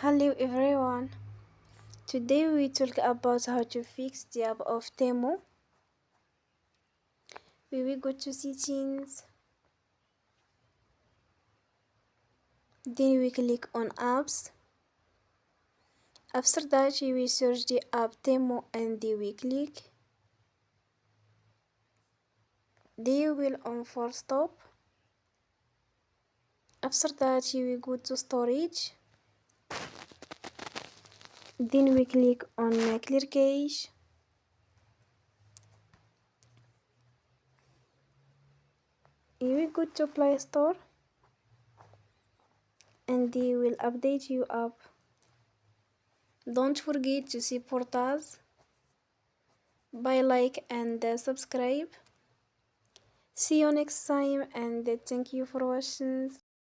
Hello everyone. Today we talk about how to fix the app of Temu. We will go to settings. Then we click on apps. After that we will search the app Temu and then we click. Then you will on for stop. After that you will go to storage. Then we click on clear cache. You will go to Play Store and they will update you app. Don't forget to support us by like and subscribe. See you next time and thank you for watching.